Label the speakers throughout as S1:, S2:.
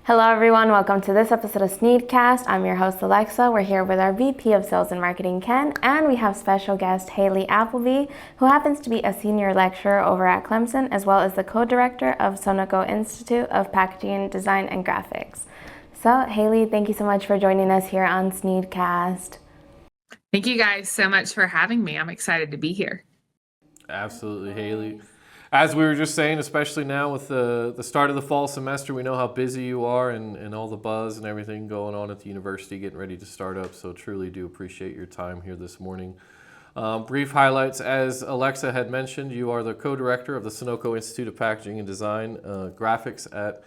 S1: Hello everyone, welcome to this episode of SNEED-CAST. I'm your host Alexa. We're here with our VP of Sales and Marketing, Ken, and we have special guest Haley Appleby, who happens to be a senior lecturer over at Clemson, as well as the co-director of Sonoco Institute of Packaging, Design, and Graphics. So Haley, thank you so much for joining us here on SNEED-CAST.
S2: Thank you guys so much for having me. I'm excited to be here.
S3: Absolutely, Haley. As we were just saying, especially now with the start of the fall semester, we know how busy you are and all the buzz and everything going on at the university, getting ready to start up. So truly do appreciate your time here this morning. Brief highlights, as Alexa had mentioned, you are the co-director of the Sonoco Institute of Packaging and Design Graphics at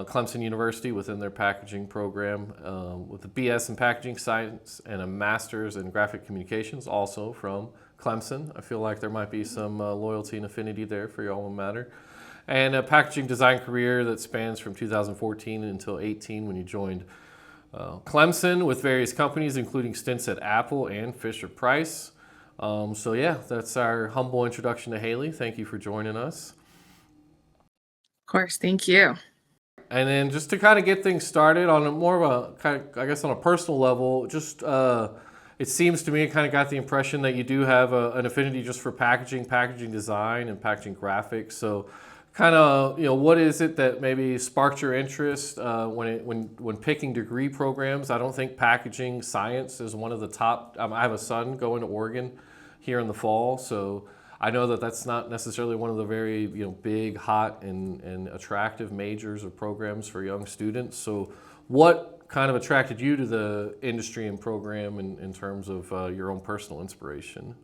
S3: Clemson University within their packaging program with a BS in Packaging Science and a Master's in Graphic Communications, also from Clemson. I feel like there might be some loyalty and affinity there for your alma mater. And a packaging design career that spans from 2014 until 18 when you joined Clemson with various companies, including stints at Apple and Fisher-Price. So yeah, that's our humble introduction to Haley. Thank you for joining us.
S2: Of course, thank you.
S3: And then just to kind of get things started on a more of a kind of, I guess on a personal level, just it seems to me, I kind of got the impression that you do have an affinity just for packaging design, and packaging graphics. So kind of, what is it that maybe sparked your interest when picking degree programs? I don't think packaging science is one of the top. I have a son going to Oregon here in the fall, so I know that that's not necessarily one of the very big, hot, and attractive majors or programs for young students. So what kind of attracted you to the industry and program in terms of your own personal inspiration?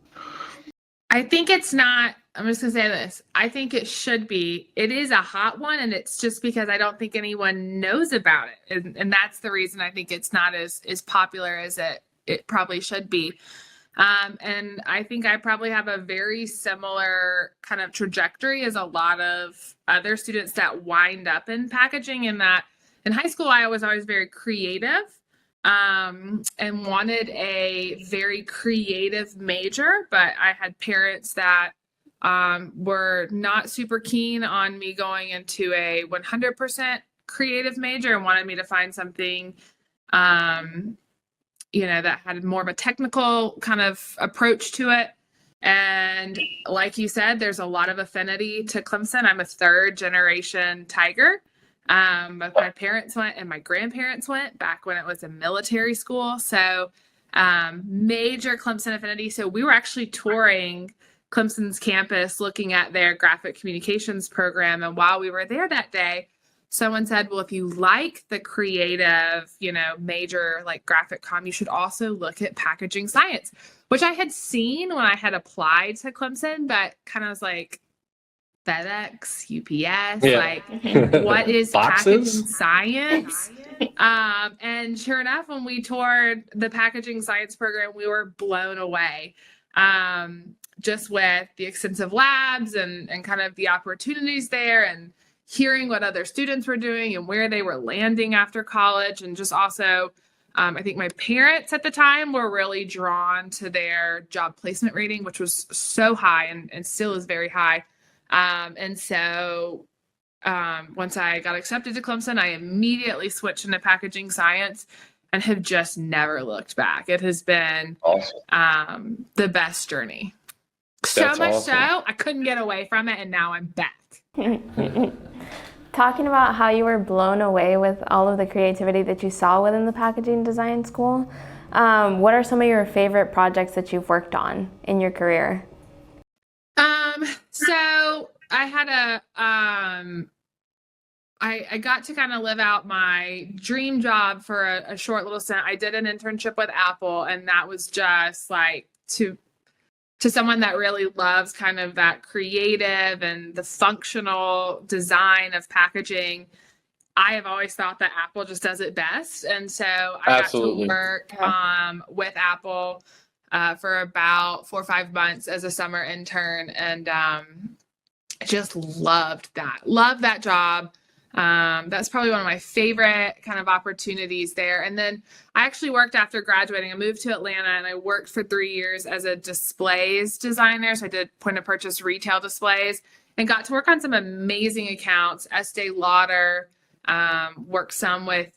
S2: I think it's not, I'm just going to say this. I think it should be. It is a hot one, and it's just because I don't think anyone knows about it. And that's the reason I think it's not as popular as it probably should be. And I think I probably have a very similar kind of trajectory as a lot of other students that wind up in packaging, in that in high school, I was always very creative and wanted a very creative major, but I had parents that were not super keen on me going into a 100% creative major and wanted me to find something that had more of a technical kind of approach to it. And like you said, there's a lot of affinity to Clemson. I'm a third generation Tiger. Both my parents went and my grandparents went back when it was a military school. So major Clemson affinity. So we were actually touring Clemson's campus looking at their graphic communications program. And while we were there that day, someone said, well, if you like the creative, major like graphic comm, you should also look at packaging science, which I had seen when I had applied to Clemson, but kind of was like, FedEx, UPS, like what is packaging science? And sure enough, when we toured the packaging science program, we were blown away just with the extensive labs and kind of the opportunities there, and hearing what other students were doing and where they were landing after college. And just also, I think my parents at the time were really drawn to their job placement rating, which was so high and still is very high. And so once I got accepted to Clemson, I immediately switched into packaging science and have just never looked back. It has been awesome. The best journey. So much so I couldn't get away from it, and now I'm back.
S1: Talking about how you were blown away with all of the creativity that you saw within the packaging design school, what are some of your favorite projects that you've worked on in your career?
S2: So I had I got to kind of live out my dream job for a short little stint. I did an internship with Apple, and that was just like to someone that really loves kind of that creative and the functional design of packaging. I have always thought that Apple just does it best. And so I got to work with Apple for about 4 or 5 months as a summer intern, and just loved that job. That's probably one of my favorite kind of opportunities there. And then I actually worked after graduating. I moved to Atlanta and I worked for 3 years as a displays designer. So I did point of purchase retail displays and got to work on some amazing accounts, Estee Lauder, Worked some with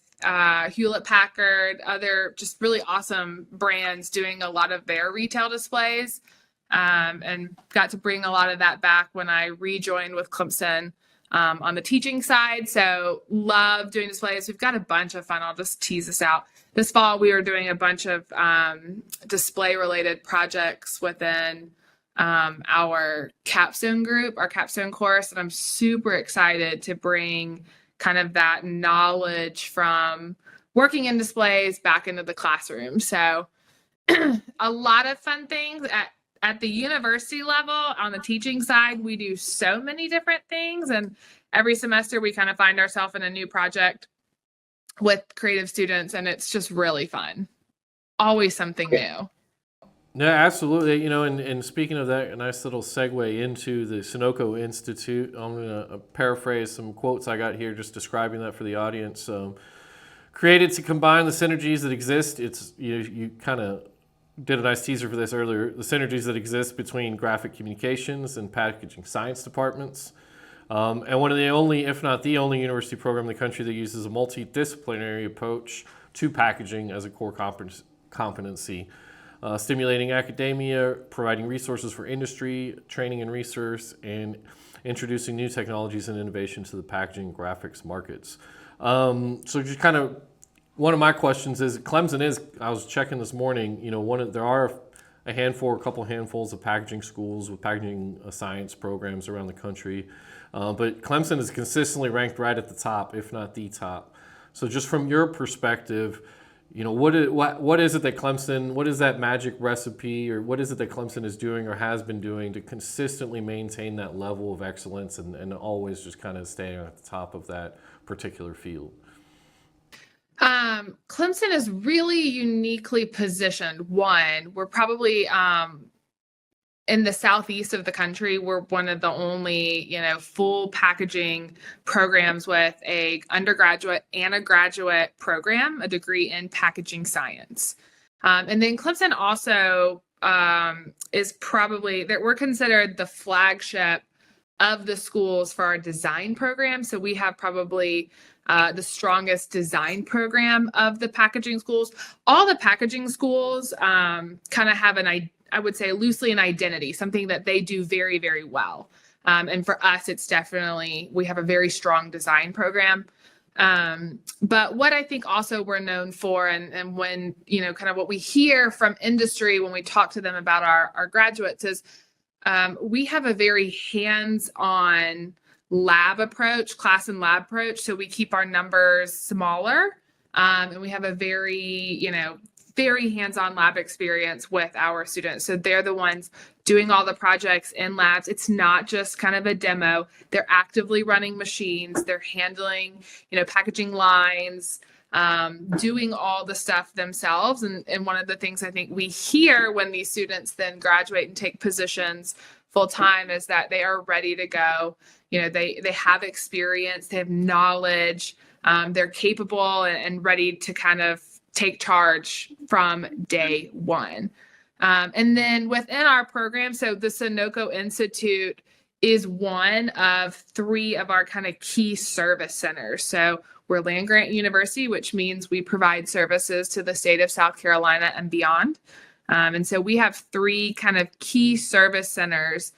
S2: Hewlett Packard, other just really awesome brands doing a lot of their retail displays, and got to bring a lot of that back when I rejoined with Clemson on the teaching side. So love doing displays. We've got a bunch of fun. I'll just tease this out. This fall, we were doing a bunch of display related projects within our capstone group, our capstone course. And I'm super excited to bring kind of that knowledge from working in displays back into the classroom. So a lot of fun things at the university level. On the teaching side, we do so many different things. And every semester we kind of find ourselves in a new project with creative students, and it's just really fun. Always something new.
S3: Yeah, absolutely. You know, and speaking of that, a nice little segue into the Sonoco Institute. I'm going to paraphrase some quotes I got here, just describing that for the audience. Created to combine the synergies that exist. It's you kind of did a nice teaser for this earlier. The synergies that exist between graphic communications and packaging science departments. And one of the only, if not the only, university program in the country that uses a multidisciplinary approach to packaging as a core competency. Stimulating academia, providing resources for industry, training and research, and introducing new technologies and innovation to the packaging and graphics markets. So just kind of, one of my questions is, Clemson is, I was checking this morning, there are a couple handfuls of packaging schools with packaging science programs around the country. But Clemson is consistently ranked right at the top, if not the top. So just from your perspective, what is it that Clemson, what is that magic recipe, or what is it that Clemson is doing or has been doing to consistently maintain that level of excellence and always just kind of staying at the top of that particular field?
S2: Clemson is really uniquely positioned. One, we're probably in the southeast of the country, we're one of the only, full packaging programs with a undergraduate and a graduate program, a degree in packaging science. And then Clemson also is probably, that we're considered the flagship of the schools for our design program. So we have probably the strongest design program of the packaging schools. All the packaging schools kind of have I would say loosely an identity, something that they do very, very well. And for us, it's definitely, we have a very strong design program. But what I think also we're known for, and when, kind of what we hear from industry when we talk to them about our graduates is we have a very hands-on lab approach, class and lab approach. So we keep our numbers smaller, and we have a very, very hands-on lab experience with our students. So they're the ones doing all the projects in labs. It's not just kind of a demo. They're actively running machines. They're handling, packaging lines, doing all the stuff themselves. And one of the things I think we hear when these students then graduate and take positions full-time is that they are ready to go. They have experience, they have knowledge, they're capable and ready to kind of take charge from day one. And then within our program, so the Sonoco Institute is one of 3 of our kind of key service centers. So we're land-grant university, which means we provide services to the state of South Carolina and beyond. And so we have 3 kind of key service centers.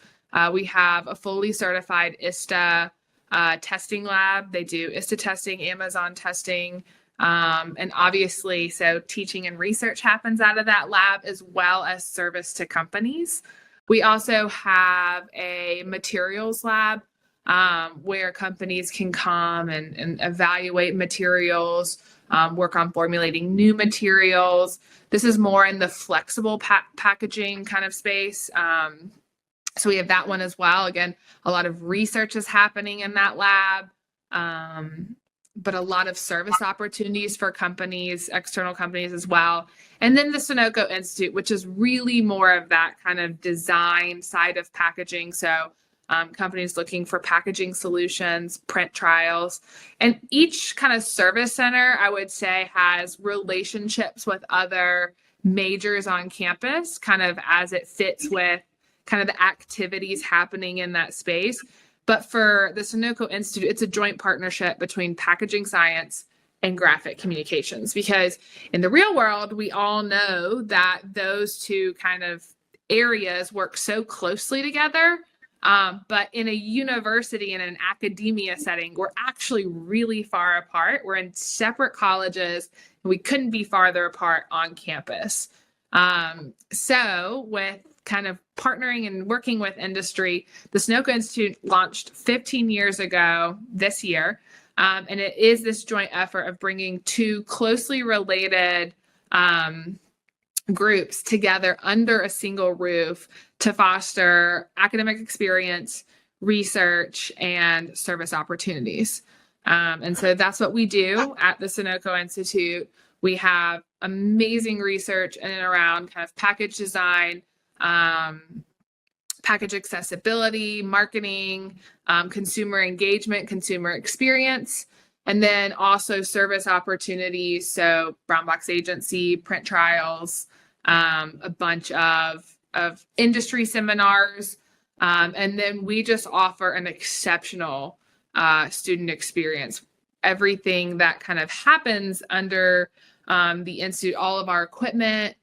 S2: We have a fully certified ISTA testing lab. They do ISTA testing, Amazon testing, and obviously, so teaching and research happens out of that lab as well as service to companies. We also have a materials lab where companies can come and evaluate materials, work on formulating new materials. This is more in the flexible packaging kind of space. So we have that one as well. Again, a lot of research is happening in that lab. But a lot of service opportunities for companies, external companies as well. And then the Sonoco Institute, which is really more of that kind of design side of packaging. So companies looking for packaging solutions, print trials. And each kind of service center, I would say, has relationships with other majors on campus, kind of as it fits with kind of the activities happening in that space. But for the Sonoco Institute, it's a joint partnership between packaging science and graphic communications, because in the real world, we all know that those two kind of areas work so closely together. But in a university, in an academia setting, we're actually really far apart. We're in separate colleges, and we couldn't be farther apart on campus. So with kind of partnering and working with industry, the Sonoco Institute launched 15 years ago this year. And it is this joint effort of bringing two closely related groups together under a single roof to foster academic experience, research, and service opportunities. And so that's what we do at the Sonoco Institute. We have amazing research in and around kind of package design, package accessibility, marketing, consumer engagement, consumer experience, and then also service opportunities. So brown box agency, print trials, a bunch of industry seminars. And then we just offer an exceptional student experience. Everything that kind of happens under the Institute, all of our equipment,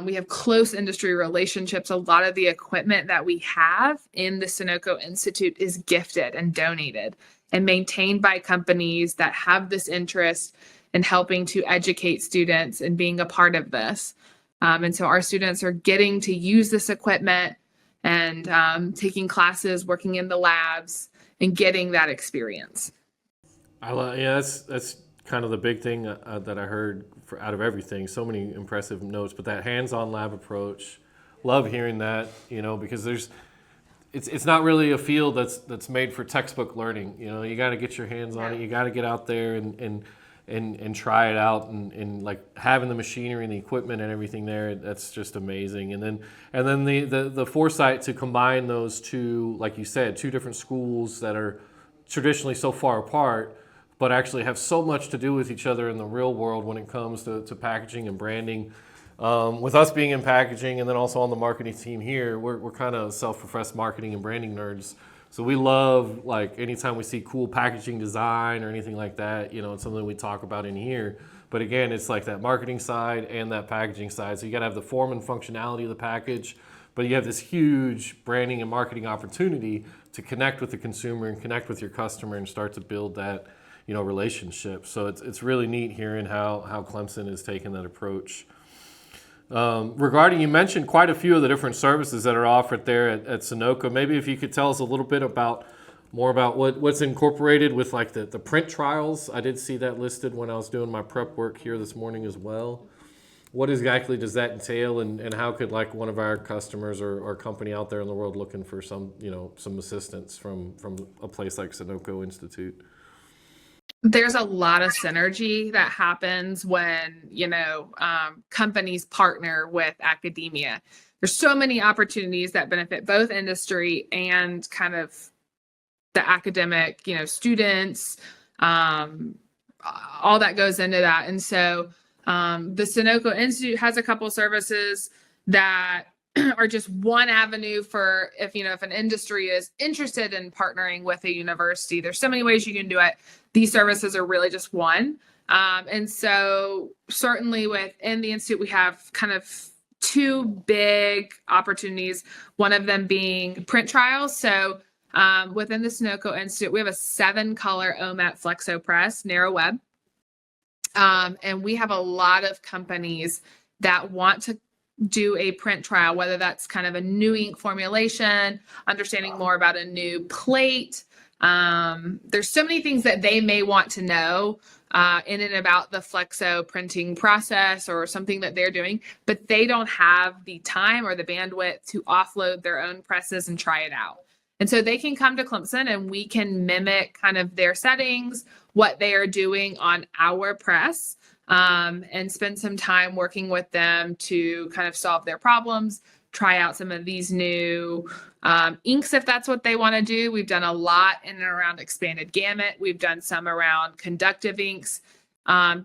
S2: we have close industry relationships. A lot of the equipment that we have in the Sonoco Institute is gifted and donated and maintained by companies that have this interest in helping to educate students and being a part of this. And so our students are getting to use this equipment and taking classes, working in the labs, and getting that experience.
S3: That's kind of the big thing that I heard out of everything. So many impressive notes, but that hands-on lab approach, love hearing that, because it's not really a field that's made for textbook learning. You got to get your hands on it. You got to get out there and try it out, and like having the machinery and the equipment and everything there, that's just amazing. And then the foresight to combine those two, like you said, two different schools that are traditionally so far apart, but actually have so much to do with each other in the real world when it comes to packaging and branding. With us being in packaging and then also on the marketing team here, we're kind of self-professed marketing and branding nerds. So we love, like, anytime we see cool packaging design or anything like that, it's something we talk about in here. But again, it's like that marketing side and that packaging side. So you got to have the form and functionality of the package, but you have this huge branding and marketing opportunity to connect with the consumer and connect with your customer and start to build that relationship. So it's really neat hearing how Clemson is taking that approach. Regarding, you mentioned quite a few of the different services that are offered there at Sonoco. Maybe if you could tell us a little bit more about what's incorporated with like the print trials. I did see that listed when I was doing my prep work here this morning as well. What exactly does that entail, and how could like one of our customers or company out there in the world looking for some assistance from a place like Sonoco Institute?
S2: There's a lot of synergy that happens when, companies partner with academia. There's so many opportunities that benefit both industry and kind of the academic, students, all that goes into that. And so the Sonoco Institute has a couple services that are just one avenue for if an industry is interested in partnering with a university. There's so many ways you can do it. These services are really just one. And so certainly within the Institute, we have kind of two big opportunities, one of them being print trials. So within the Sonoco Institute, we have a 7-color OMAT Flexo press, narrow web. And we have a lot of companies that want to do a print trial, whether that's kind of a new ink formulation, understanding more about a new plate. There's so many things that they may want to know in and about the Flexo printing process or something that they're doing, but they don't have the time or the bandwidth to offload their own presses and try it out. And so they can come to Clemson and we can mimic kind of their settings, what they are doing on our press, and spend some time working with them to kind of solve their problems, try out some of these new inks if that's what they want to do. We've done a lot in and around expanded gamut. We've done some around conductive inks,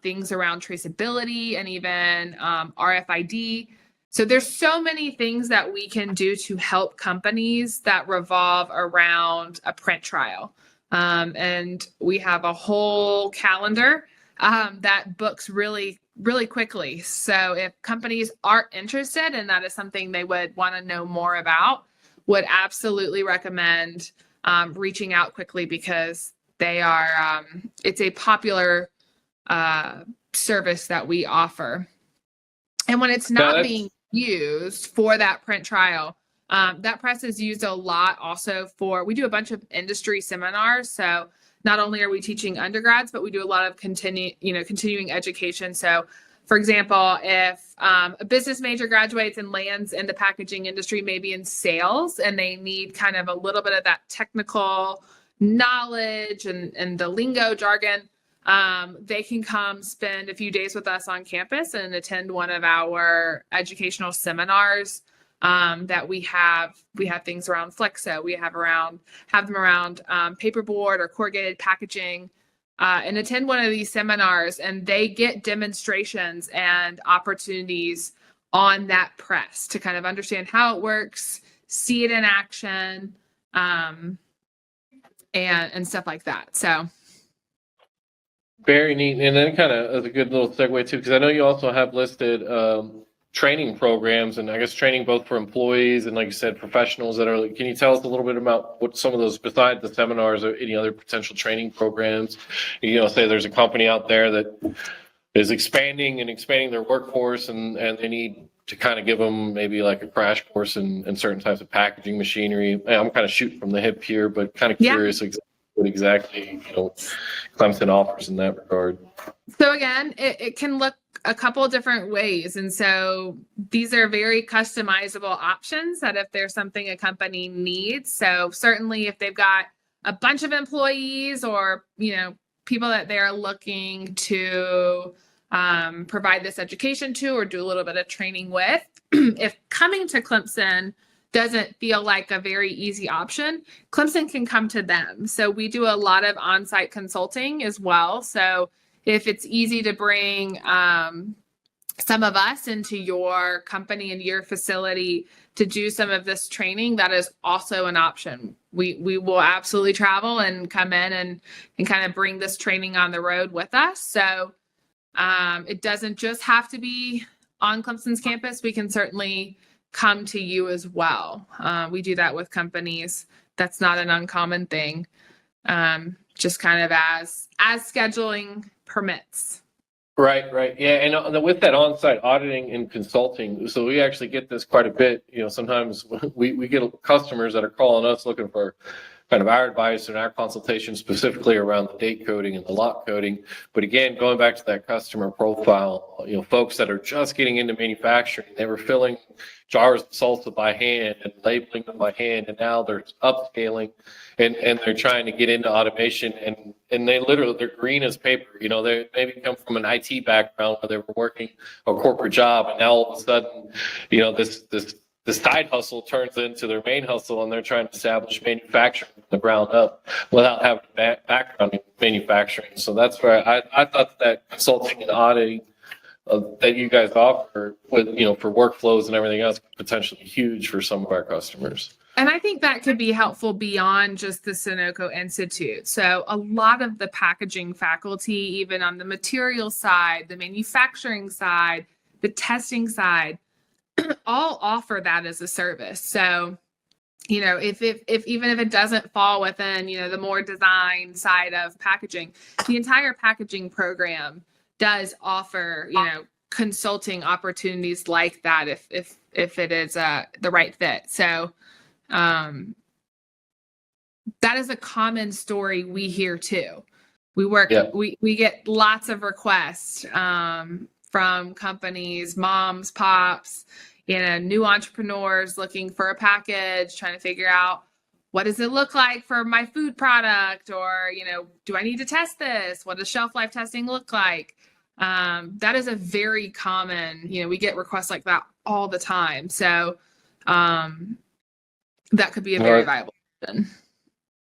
S2: things around traceability and even RFID. So there's so many things that we can do to help companies that revolve around a print trial. And we have a whole calendar that books really, really quickly. So if companies aren't interested and that is something they would want to know more about, would absolutely recommend reaching out quickly, because they are, it's a popular service that we offer. And when it's not being used for that print trial, that press is used a lot also for, we do a bunch of industry seminars. So not only are we teaching undergrads, but we do a lot of continuing education. So for example, if a business major graduates and lands in the packaging industry, maybe in sales, and they need kind of a little bit of that technical knowledge and the lingo jargon, they can come spend a few days with us on campus and attend one of our educational seminars that we have. We have things around Flexo. We have them around paperboard or corrugated packaging, and attend one of these seminars, and they get demonstrations and opportunities on that press to kind of understand how it works, see it in action, and stuff like that. So.
S3: Very neat. And then kind of as a good little segue too, because I know you also have listed training programs, and I guess training both for employees and, like you said, professionals that are, can you tell us a little bit about what some of those, besides the seminars, or any other potential training programs? Say there's a company out there that is expanding their workforce, and they need to kind of give them maybe like a crash course in certain types of packaging machinery. I'm kind of shooting from the hip here, but kind of curious what exactly Clemson offers in that regard.
S2: So again, it can look a couple different ways. And so these are very customizable options that if there's something a company needs. So certainly if they've got a bunch of employees or, people that they're looking to provide this education to or do a little bit of training with, if coming to Clemson doesn't feel like a very easy option, Clemson can come to them. So we do a lot of on-site consulting as well. So if it's easy to bring some of us into your company and your facility to do some of this training, that is also an option. We will absolutely travel and come in and kind of bring this training on the road with us. So it doesn't just have to be on Clemson's campus. We can certainly come to you as well. We do that with companies. That's not an uncommon thing. Just kind of as scheduling permits.
S3: Right. Yeah. And with that on-site auditing and consulting, so we actually get this quite a bit. Sometimes we get customers that are calling us looking for kind of our advice and our consultation specifically around the date coding and the lot coding. But again, going back to that customer profile, folks that are just getting into manufacturing, they were filling jars of salsa by hand and labeling them by hand, and now they're upscaling and they're trying to get into automation, and they're green as paper. They maybe come from an IT background where they were working a corporate job, and now all of a sudden, this side hustle turns into their main hustle, and they're trying to establish manufacturing from the ground up without having a background in manufacturing. So that's where I thought that consulting and auditing that you guys offer with, for workflows and everything else, potentially huge for some of our customers.
S2: And I think that could be helpful beyond just the Sonoco Institute. So a lot of the packaging faculty, even on the material side, the manufacturing side, the testing side, all offer that as a service. So, if even if it doesn't fall within, the more design side of packaging, the entire packaging program does offer, consulting opportunities like that if it is the right fit. So that is a common story we hear too. We get lots of requests from companies, moms, pops, new entrepreneurs looking for a package, trying to figure out what does it look like for my food product, or, do I need to test this? What does shelf life testing look like? That is a very common, we get requests like that all the time. So that could be a very viable option.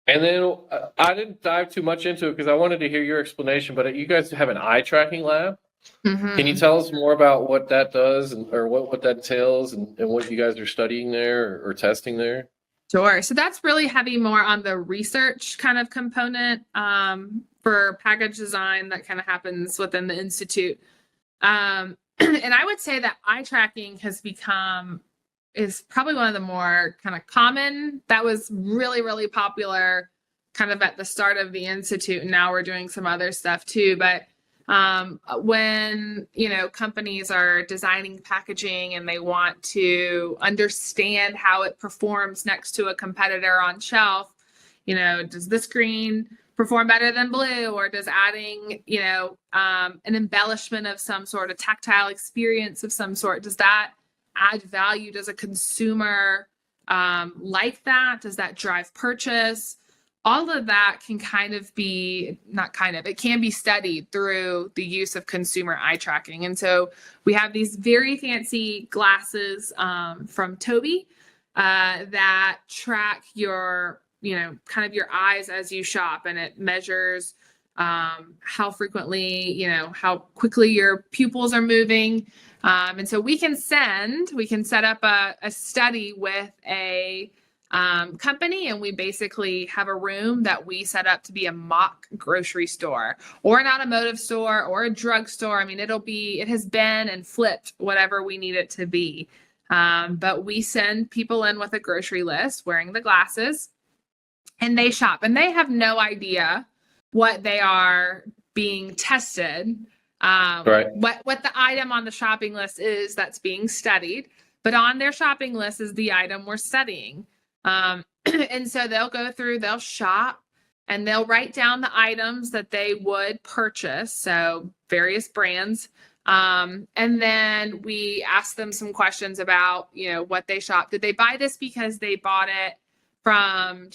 S3: And then I didn't dive too much into it because I wanted to hear your explanation, but you guys have an eye tracking lab? Can you tell us more about what that does or what that entails and what you guys are studying there or testing there?
S2: Sure. So that's really heavy more on the research kind of component for package design that kind of happens within the Institute. And I would say that eye tracking is probably one of the more kind of common. That was really, really popular kind of at the start of the Institute. And now we're doing some other stuff too. But when, companies are designing packaging and they want to understand how it performs next to a competitor on shelf, does this green perform better than blue, or does adding, an embellishment of some sort, a tactile experience of some sort, does that add value? Does a consumer like that? Does that drive purchase? All of that can it can be studied through the use of consumer eye tracking. And so we have these very fancy glasses from Tobii that track your, kind of your eyes as you shop, and it measures how frequently, how quickly your pupils are moving. And so we can set up a study with a company, and we basically have a room that we set up to be a mock grocery store or an automotive store or a drugstore. I mean, it has been and flipped whatever we need it to be. But we send people in with a grocery list wearing the glasses, and they shop, and they have no idea what they are being tested,
S3: Right.
S2: what the item on the shopping list is that's being studied, but on their shopping list is the item we're studying. And so they'll shop, and they'll write down the items that they would purchase. So various brands. And then we ask them some questions about, what they shop. Did they buy this because they bought it from,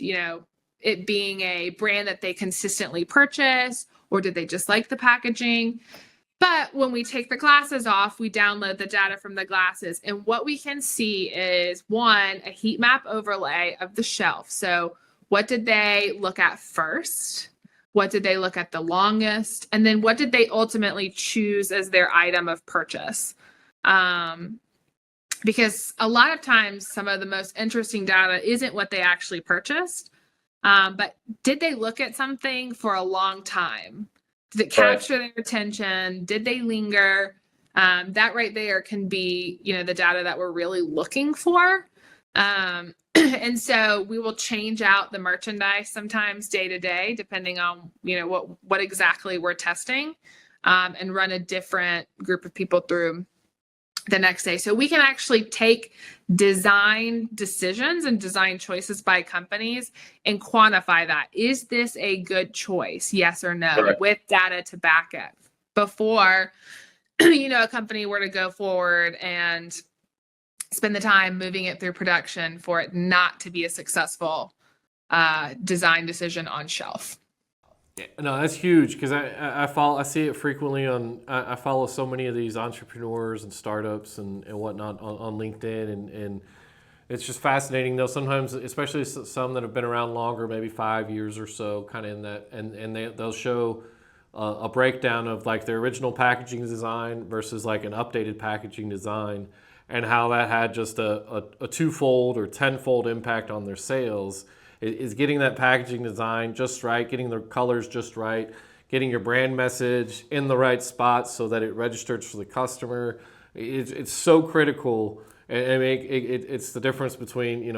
S2: it being a brand that they consistently purchase, or did they just like the packaging? But when we take the glasses off, we download the data from the glasses. And what we can see is, one, a heat map overlay of the shelf. So what did they look at first? What did they look at the longest? And then what did they ultimately choose as their item of purchase? Because a lot of times some of the most interesting data isn't what they actually purchased, but did they look at something for a long time? Did it capture their attention? Did they linger? That right there can be, the data that we're really looking for. And so we will change out the merchandise sometimes day to day, depending on, what exactly we're testing, and run a different group of people through the next day. So we can actually take design decisions and design choices by companies and quantify that. Is this a good choice? Yes or no,
S3: Correct.
S2: with data to back it, before, a company were to go forward and spend the time moving it through production for it not to be a successful design decision on shelf.
S3: Yeah, no, that's huge, because I see it frequently I follow so many of these entrepreneurs and startups and whatnot on LinkedIn, and it's just fascinating though. Sometimes, especially some that have been around longer, maybe 5 years or so, kind of in that, and they'll show a breakdown of like their original packaging design versus like an updated packaging design, and how that had just a twofold or tenfold impact on their sales. Is getting that packaging design just right, getting the colors just right, getting your brand message in the right spot so that it registers for the customer. It's so critical, and it's the difference between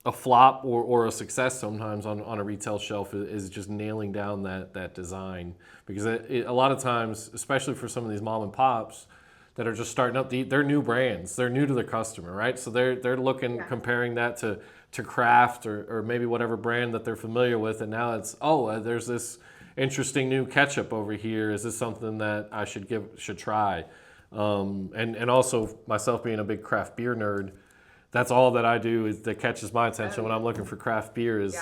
S3: a flop or a success sometimes on a retail shelf is just nailing down that design, because a lot of times, especially for some of these mom and pops that are just starting up, they're new brands, they're new to the customer, right? So they're looking, comparing that to Kraft or maybe whatever brand that they're familiar with, and now it's, there's this interesting new ketchup over here. Is this something that I should try? And also, myself being a big craft beer nerd, that's all that I do that catches my attention when I'm looking for craft beer is,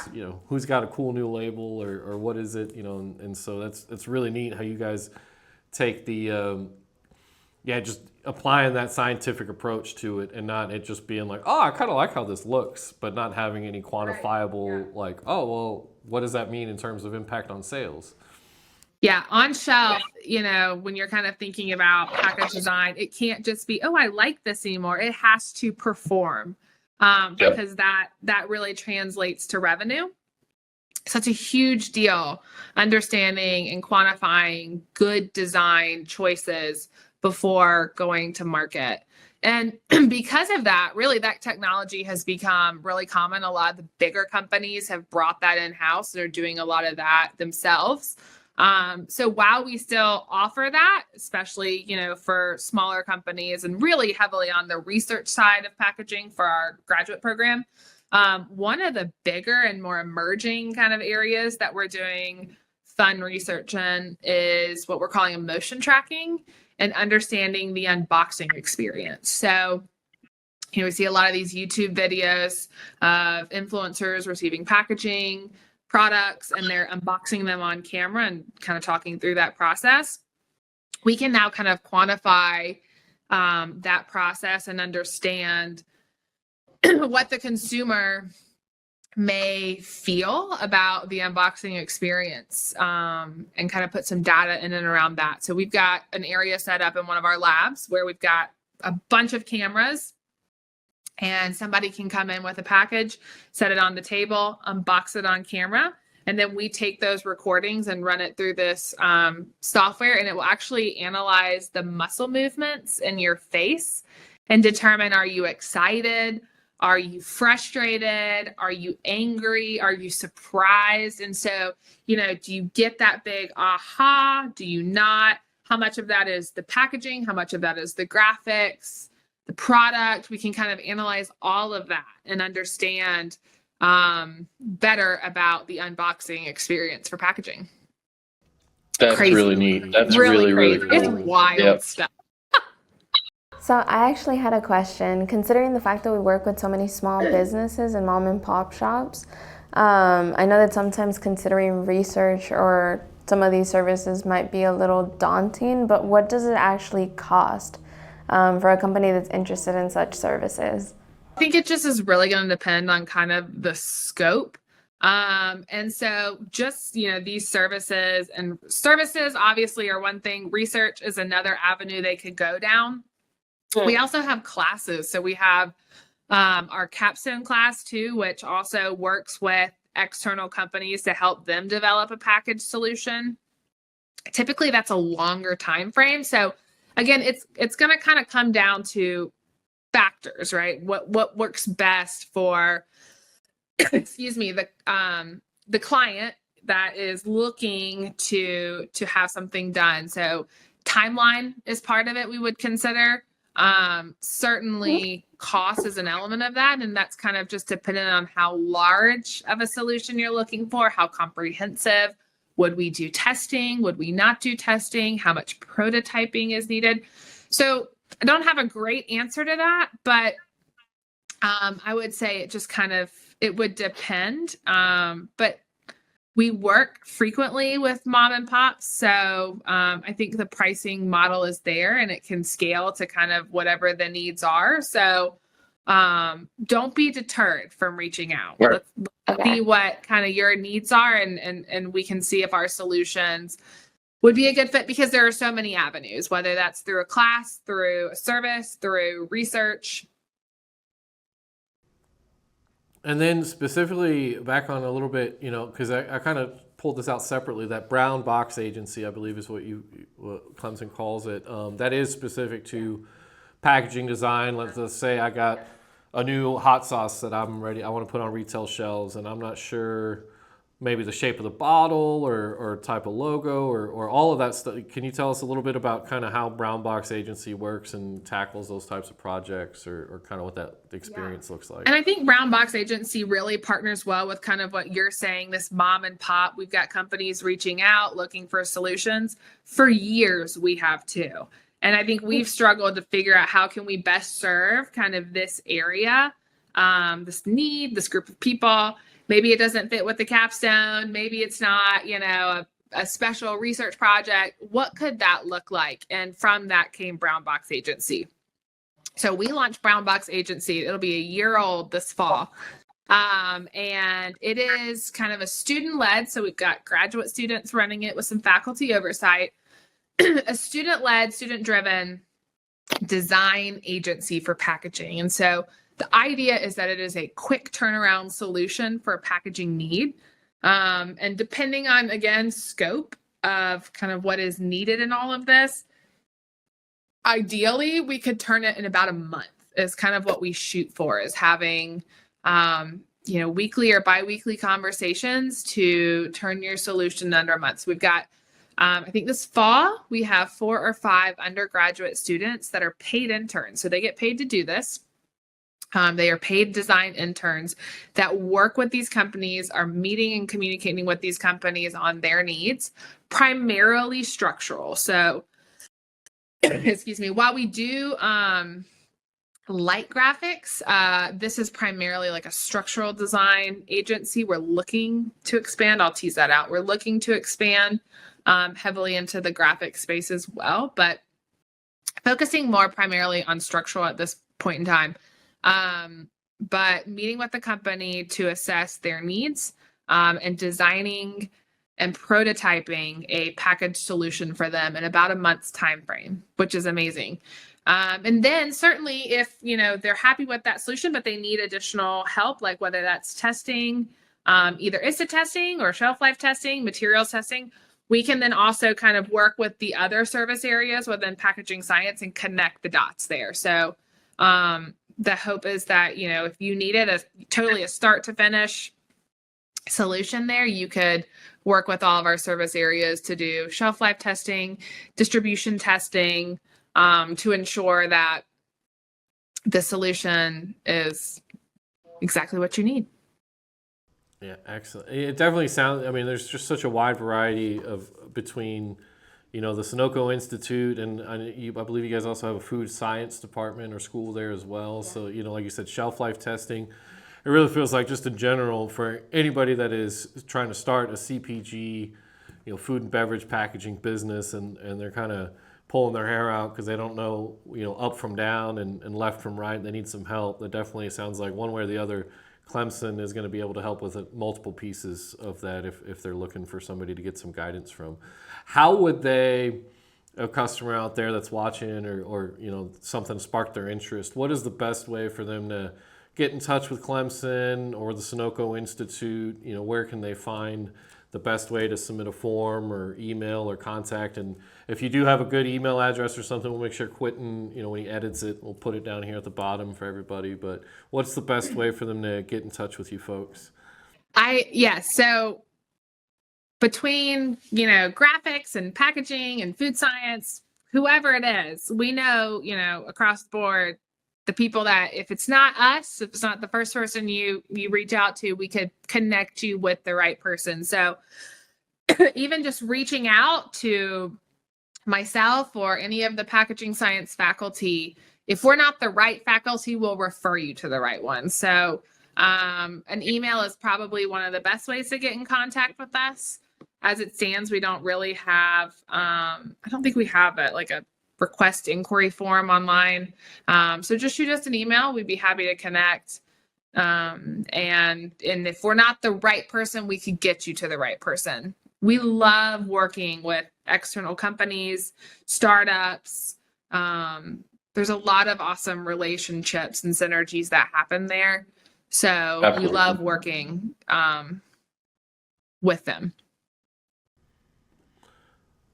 S3: who's got a cool new label or what is it, and so it's really neat how you guys take the just applying that scientific approach to it, and not it just being like, I kind of like how this looks, but not having any quantifiable, like, what does that mean in terms of impact on sales?
S2: Yeah, on shelf, when you're kind of thinking about package design, it can't just be, oh, I like this anymore. It has to perform, because that really translates to revenue. Such a huge deal, understanding and quantifying good design choices before going to market. And because of that, really, that technology has become really common. A lot of the bigger companies have brought that in-house and are doing a lot of that themselves. So while we still offer that, especially, for smaller companies and really heavily on the research side of packaging for our graduate program, one of the bigger and more emerging kind of areas that we're doing fun research in is what we're calling emotion tracking and understanding the unboxing experience. So, we see a lot of these YouTube videos of influencers receiving packaging products and they're unboxing them on camera and kind of talking through that process. We can now kind of quantify that process and understand what the consumer may feel about the unboxing experience, and kind of put some data in and around that. So we've got an area set up in one of our labs where we've got a bunch of cameras and somebody can come in with a package, set it on the table, unbox it on camera, and then we take those recordings and run it through this software, and it will actually analyze the muscle movements in your face and determine, are you excited? Are you frustrated? Are you angry? Are you surprised? And so, do you get that big aha? Do you not? How much of that is the packaging? How much of that is the graphics, the product? We can kind of analyze all of that and understand better about the unboxing experience for packaging.
S4: That's
S2: crazy.
S4: Really neat. That's really
S2: crazy.
S4: Really
S2: It's
S4: cool.
S2: wild stuff.
S1: So I actually had a question. Considering the fact that we work with so many small businesses and mom and pop shops, I know that sometimes considering research or some of these services might be a little daunting, but what does it actually cost for a company that's interested in such services?
S2: I think it just is really going to depend on kind of the scope. And so just, these services obviously are one thing. Research is another avenue they could go down. We also have classes. So we have our capstone class too, which also works with external companies to help them develop a package solution. Typically that's a longer time frame. So again, it's going to kind of come down to factors, right? What works best for the client that is looking to have something done. So timeline is part of it we would consider. Certainly cost is an element of that. And that's kind of just dependent on how large of a solution you're looking for, how comprehensive. Would we do testing? Would we not do testing? How much prototyping is needed? So I don't have a great answer to that, but I would say it would depend. But we work frequently with mom and pops. So I think the pricing model is there and it can scale to kind of whatever the needs are. So don't be deterred from reaching out.
S4: Right.
S2: Let's see what kind of your needs are and we can see if our solutions would be a good fit, because there are so many avenues, whether that's through a class, through a service, through research.
S3: And then specifically back on a little bit, because I kind of pulled this out separately, that brown box agency, I believe is what Clemson calls it. That is specific to packaging design. Let's say I got a new hot sauce that I want to put on retail shelves, and I'm not sure maybe the shape of the bottle or type of logo or all of that stuff. Can you tell us a little bit about kind of how Brown Box Agency works and tackles those types of projects or kind of what that experience looks like?
S2: And I think Brown Box Agency really partners well with kind of what you're saying, this mom and pop. We've got companies reaching out, looking for solutions. For years, we have too. And I think we've struggled to figure out how can we best serve kind of this area, this group of people. Maybe it doesn't fit with the capstone. Maybe it's not, a special research project. What could that look like? And from that came Brown Box Agency. So we launched Brown Box Agency. It'll be a year old this fall. And it is kind of a student-led, so we've got graduate students running it with some faculty oversight, a student-led, student-driven design agency for packaging. And so the idea is that it is a quick turnaround solution for a packaging need. And depending on, again, scope of kind of what is needed in all of this, ideally, we could turn it in about a month is kind of what we shoot for, is having, weekly or biweekly conversations to turn your solution under a month. So we've got, I think this fall, we have 4 or 5 undergraduate students that are paid interns. So they get paid to do this. They are paid design interns that work with these companies, are meeting and communicating with these companies on their needs, primarily structural. So, excuse me, while we do light graphics, this is primarily like a structural design agency. We're looking to expand. I'll tease that out. We're looking to expand heavily into the graphic space as well, but focusing more primarily on structural at this point in time. But meeting with the company to assess their needs, and designing and prototyping a package solution for them in about a month's time frame, which is amazing. And then certainly if, they're happy with that solution, but they need additional help, like whether that's testing, either ISTA testing or shelf life testing, materials testing, we can then also kind of work with the other service areas within packaging science and connect the dots there. So, the hope is that, if you needed a start to finish solution there, you could work with all of our service areas to do shelf life testing, distribution testing, to ensure that the solution is exactly what you need.
S3: Yeah, excellent. It definitely sounds, there's just such a wide variety between, the Sonoco Institute, and I believe you guys also have a food science department or school there as well. Yeah. So, like you said, shelf life testing. It really feels like, just in general, for anybody that is trying to start a CPG, food and beverage packaging business, and they're kind of pulling their hair out because they don't know, up from down and left from right. They need some help. That definitely sounds like one way or the other, Clemson is going to be able to help with multiple pieces of that if they're looking for somebody to get some guidance from. How would a customer out there that's watching or something sparked their interest, what is the best way for them to get in touch with Clemson or the Sonoco Institute? Where can they find the best way to submit a form or email or contact? And if you do have a good email address or something, we'll make sure Quentin, when he edits it, we'll put it down here at the bottom for everybody. But what's the best way for them to get in touch with you folks?
S2: So between, graphics and packaging and food science, whoever it is, we know, across the board, the people that, if it's not us, if it's not the first person you reach out to, we could connect you with the right person. So even just reaching out to myself or any of the packaging science faculty, if we're not the right faculty, we'll refer you to the right one. So an email is probably one of the best ways to get in contact with us. As it stands, we don't really have, I don't think we have a request inquiry form online. So just shoot us an email. We'd be happy to connect. And if we're not the right person, we could get you to the right person. We love working with external companies, startups. There's a lot of awesome relationships and synergies that happen there. So Absolutely. We love working with them.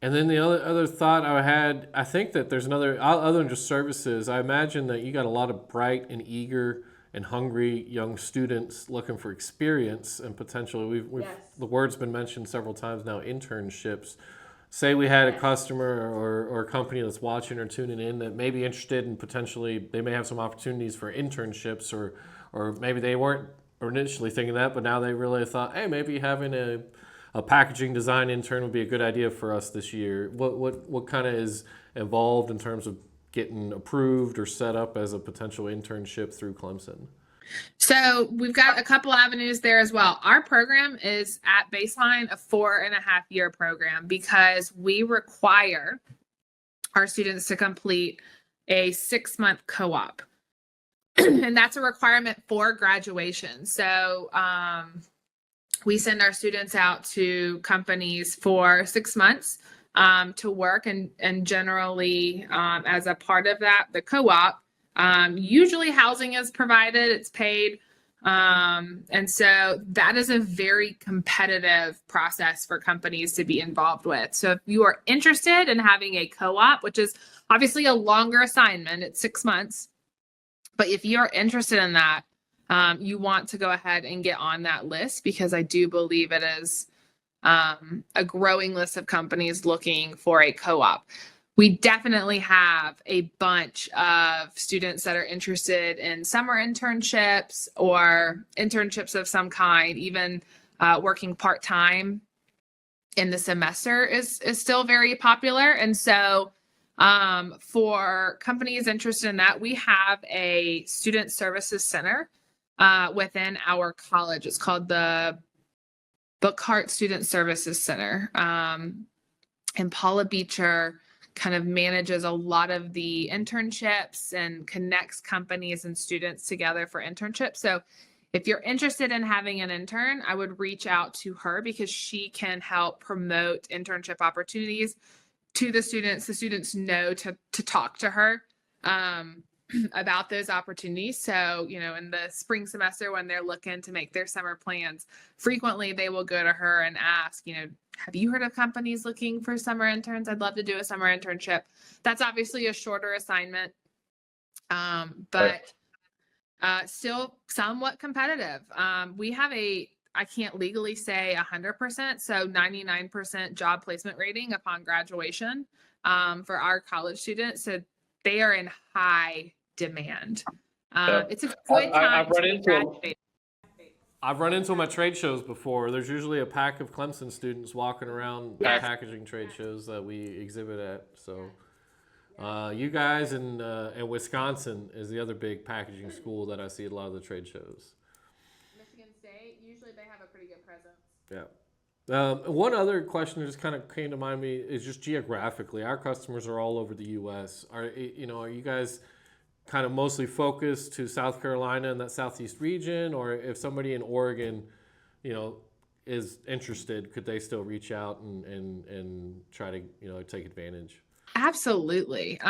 S3: And then the other thought I had, I think that there's other than just services, I imagine that you got a lot of bright and eager and hungry young students looking for experience and potentially, yes. The word's been mentioned several times now, internships. Say we had a customer or a company that's watching or tuning in that may be interested in potentially, they may have some opportunities for internships or maybe they weren't initially thinking that, but now they really thought, hey, maybe having a packaging design intern would be a good idea for us this year. What kind of is involved in terms of getting approved or set up as a potential internship through Clemson?
S2: So we've got a couple avenues there as well. Our program is at baseline a 4.5-year program because we require our students to complete a 6-month co-op. and that's a requirement for graduation. So we send our students out to companies for 6 months to work, and generally as a part of that, the co-op, usually housing is provided, it's paid. And so that is a very competitive process for companies to be involved with. So if you are interested in having a co-op, which is obviously a longer assignment, it's 6 months, but if you're interested in that, you want to go ahead and get on that list, because I do believe it is a growing list of companies looking for a co-op. We definitely have a bunch of students that are interested in summer internships or internships of some kind. Even working part-time in the semester is still very popular. And so for companies interested in that, we have a student services center within our college. It's called the Bookhart Student Services Center. And Paula Beecher kind of manages a lot of the internships and connects companies and students together for internships. So if you're interested in having an intern, I would reach out to her, because she can help promote internship opportunities to the students. The students know to talk to her about those opportunities. So, in the spring semester, when they're looking to make their summer plans, frequently they will go to her and ask, have you heard of companies looking for summer interns? I'd love to do a summer internship. That's obviously a shorter assignment, but still somewhat competitive. We have I can't legally say 100%, so 99% job placement rating upon graduation for our college students. So they are in high demand. It's a good time to be graduating.
S3: I've run into them at trade shows before. There's usually a pack of Clemson students walking around
S2: Yes.
S3: packaging trade shows that we exhibit at. So you guys in Wisconsin is the other big packaging school that I see at a lot of the trade shows.
S2: Michigan State, usually they have a pretty good presence.
S3: Yeah. One other question that just kind of came to mind me is just geographically. Our customers are all over the U.S. Are you guys kind of mostly focused to South Carolina and that Southeast region, or if somebody in Oregon, is interested, could they still reach out and try to take advantage?
S2: Absolutely.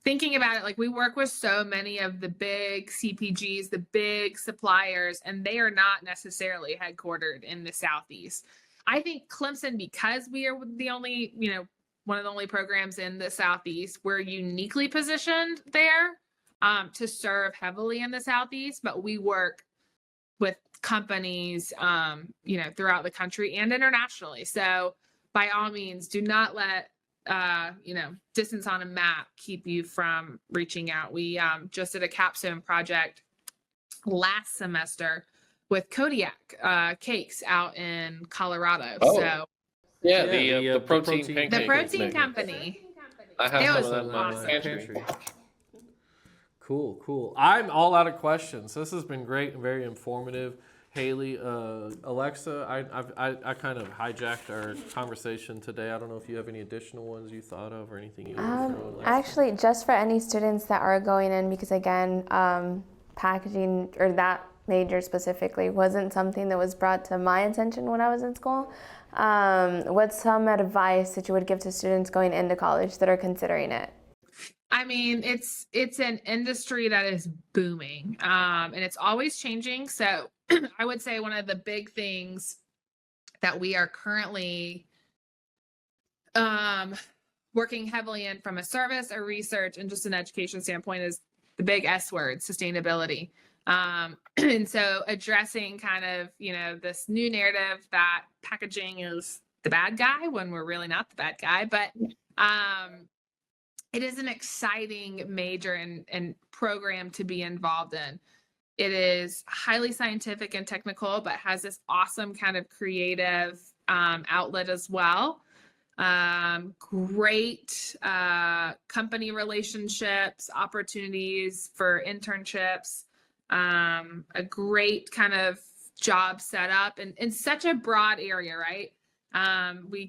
S2: Thinking about it, like, we work with so many of the big CPGs, the big suppliers, and they are not necessarily headquartered in the Southeast. I think Clemson, because we are the only, one of the only programs in the Southeast, we're uniquely positioned there to serve heavily in the Southeast, but we work with companies, throughout the country and internationally. So by all means, do not let, distance on a map keep you from reaching out. We just did a capstone project last semester with Kodiak cakes out in Colorado.
S4: Oh.
S2: So
S4: Yeah, the protein
S3: protein-
S4: pancake.
S2: the protein
S4: mix.
S2: company.
S4: I have
S2: It
S4: some
S2: was
S4: of that in my
S2: awesome.
S4: pantry.
S3: Cool. I'm all out of questions. This has been great and very informative. Haley, Alexa, I kind of hijacked our conversation today. I don't know if you have any additional ones you thought of or anything you want to throw in, Alexa?
S1: Actually, just for any students that are going in, because again, packaging, or that major specifically, wasn't something that was brought to my attention when I was in school. What's some advice that you would give to students going into college that are considering it?
S2: I mean, it's an industry that is booming, and it's always changing. So I would say one of the big things that we are currently working heavily in from a service, a research, and just an education standpoint is the big S word, sustainability. And so addressing kind of, this new narrative that packaging is the bad guy when we're really not the bad guy, but it is an exciting major and program to be involved in. It is highly scientific and technical, but has this awesome kind of creative outlet as well. Great company relationships, opportunities for internships, a great kind of job setup, and in such a broad area, right?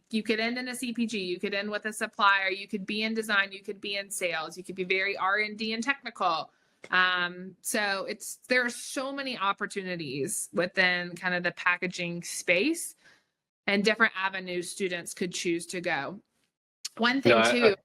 S2: You could end in a CPG, you could end with a supplier, you could be in design, you could be in sales, you could be very R&D and technical. So there are so many opportunities within kind of the packaging space and different avenues students could choose to go. One thing too,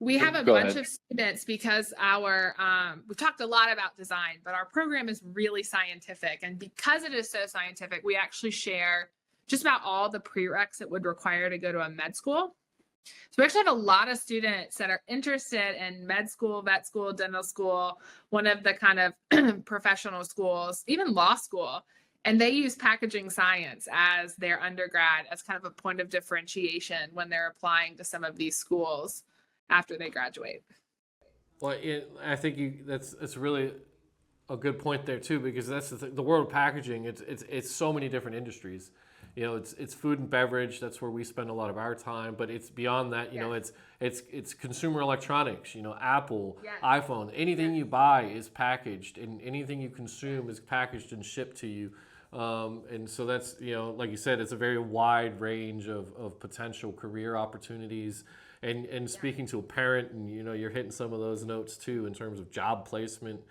S2: we have a bunch of students because we've talked a lot about design, but our program is really scientific. And because it is so scientific, we actually share just about all the prereqs it would require to go to a med school. So we actually have a lot of students that are interested in med school, vet school, dental school, one of the kind of professional schools, even law school. And they use packaging science as their undergrad as kind of a point of differentiation when they're applying to some of these schools after they graduate.
S3: Well, I think that's really a good point there too, because that's the world of packaging. It's so many different industries. You know, it's food and beverage. That's where we spend a lot of our time. But it's beyond that. You know, it's consumer electronics. You know, Apple, iPhone, anything you buy is packaged, and anything you consume is packaged and shipped to you. And so that's, you know, like you said, it's a very wide range of potential career opportunities. And speaking to a parent, and you know, you're hitting some of those notes too in terms of job placement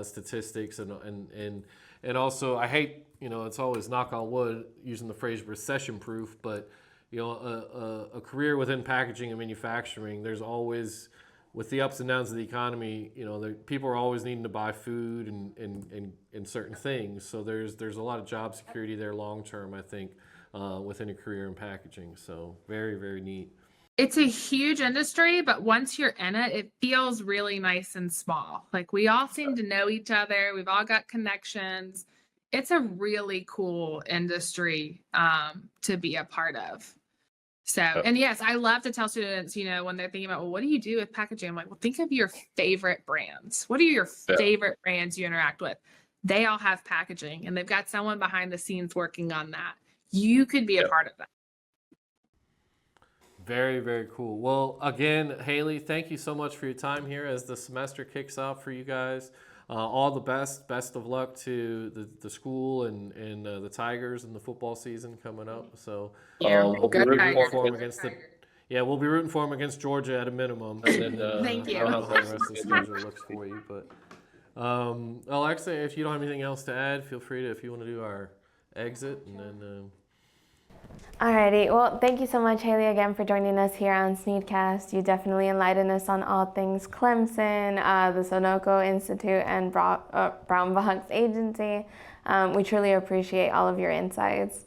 S3: statistics, and also, I hate, you know, it's always knock on wood using the phrase recession proof, but you know, a career within packaging and manufacturing, there's always, with the ups and downs of the economy, you know, people are always needing to buy food and certain things. So there's a lot of job security there long term, I think, within a career in packaging. So very, very neat.
S2: It's a huge industry, but once you're in it, it feels really nice and small. Like we all seem to know each other. We've all got connections. It's a really cool industry to be a part of. So, and yes, I love to tell students, you know, when they're thinking about, well, what do you do with packaging? I'm like, well, think of your favorite brands. What are your favorite brands you interact with? They all have packaging, and they've got someone behind the scenes working on that. You could be a part of that.
S3: Very, very cool. Well, again, Haley, thank you so much for your time here as the semester kicks off for you guys. All the best. Best of luck to the school and the Tigers and the football season coming up. So we'll be rooting for them against we'll be rooting for them against Georgia at a minimum. And then,
S2: thank you.
S3: I don't know how the rest of the schedule looks for you, but Alexa, if you don't have anything else to add, feel free to, if you want to do our exit, and then.
S1: Alrighty, well, thank you so much, Haley, again for joining us here on SNEED-CAST. You definitely enlightened us on all things Clemson, the Sonoco Institute, and Brown Box Agency. We truly appreciate all of your insights.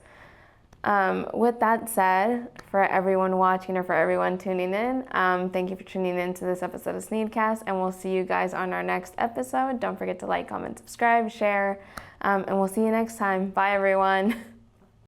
S1: With that said, for everyone watching or for everyone tuning in, thank you for tuning in to this episode of SNEED-CAST, and we'll see you guys on our next episode. Don't forget to like, comment, subscribe, share, and we'll see you next time. Bye, everyone.